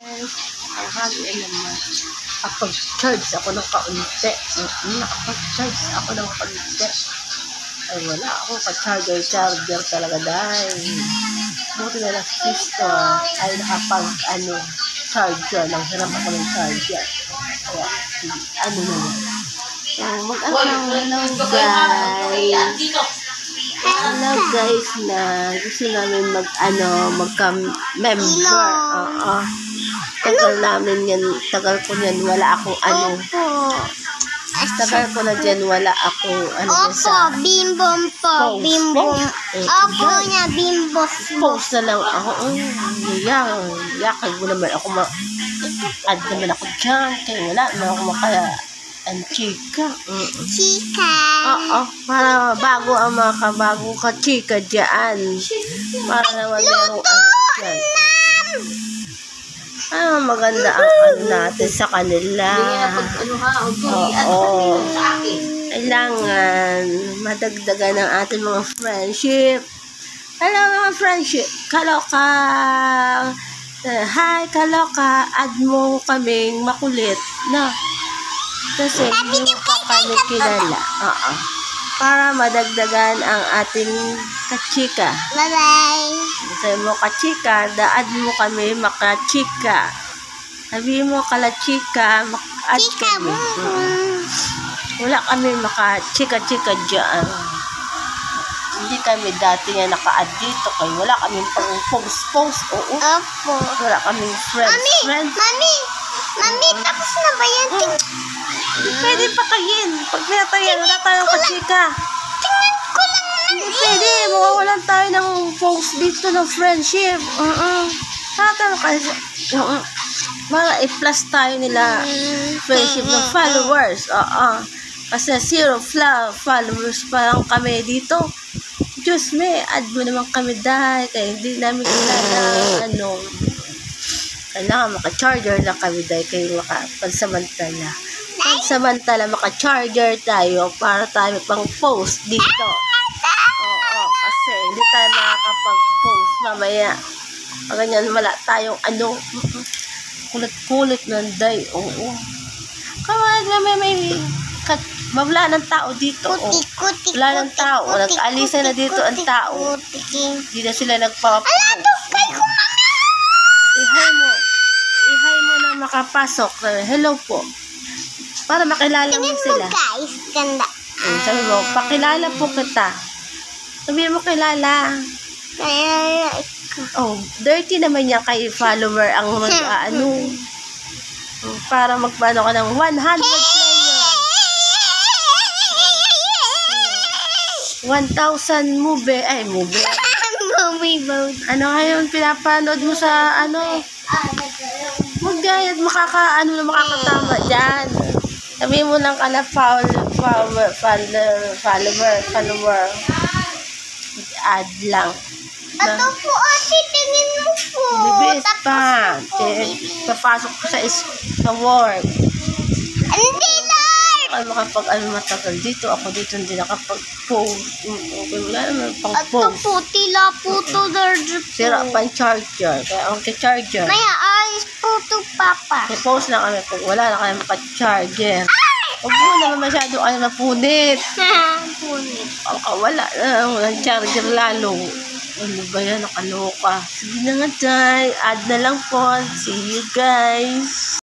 Ang naman. Nakapag-charge ako ng kaunti. Nakapag-charge ako ng kaunti. Ay, wala akong ka-charger talaga dahil buti na lang sister ay charger lang. Hirap ako ng charger. Kaya, ano naman. Hello guys na gusto namin magka-member. Tagal ko niyan wala akong tagal ko na dyan wala akong bimbom po. Bimbom. Opo niya, bimbos. Post na lang ako. Yakag mo naman ako add naman ako dyan. Kaya wala naman ako chika. Chika. Para bago ang bago ka chika dyan. Para naman merong dyan. Maganda ang natin sa kanila. Kailangan madagdagan ang ating mga friendship. Hello mga friendship. Kaloka. Hi Kaloka. Add mo kaming makulit. No? Kasi hindi mo pa kami kilala. Para madagdagan ang ating kachika. Bye-bye. Sabi mo kachika, daad mo kami makachika. Sabi mo kalachika, maka-add kami. Wala kami makachika-chika dyan. Hindi kami dati nga naka-add dito kaya wala kami pang post. Oo. Opo. Wala kami friends. Mami, tapos na ba yan? Pwede patayin. Pag pinatayin, wala tayong kachika. Tingnan ko lang Hindi pwede. Mawawalan tayo ng post dito ng friendship. Tatanong kasi. Para i-plus tayo nila friendship ng followers. Kasi 0 followers pa lang kami dito. Diyos me, add mo naman kami dahil kaya hindi namin kilala kailangan maka-charger na kami dahil kayo pansamantala. Pansamantala maka-charger tayo para tayo pang post dito. Kasi hindi tayo nakakapag-post mamaya. Ganyan wala tayong kulit ng day. Kaya may mawala ng tao dito. Wala ng tao. Nag-alisa na dito ang tao. Hindi na sila nagpa-post. I-hi mo na makapasok. Hello po. Para makilala mo sila. Guys, ganda. Sabi mo, pakilala po kita. Sabi mo kilala. Dirty naman niya kay follower ang para magpano ka ng 100 player. 1,000 movie. Movie mode. Ano ngayon pinapanood mo sa Magayat makakatama dyan. Sabi mo lang ka na follower. Add lang. Ito po, ate, tingin mo po. Bibis pa. Papasok ko sa work. Hindi live. Ako matagal dito. Ako dito hindi nakapag-post. Wala naman pang-post. Ito po, tila po to. Sira pang charger. Kaya ang charger. Maya, ayos po to, Papa. I-post na kami pag wala na kami maka-charger. Huwag mo naman masyado kayo mapunit. Punit. Wala na. Walang charger lalo. Ano ba yan? Nakaloka. Sige na nga, Jai. Add na lang po. See you guys.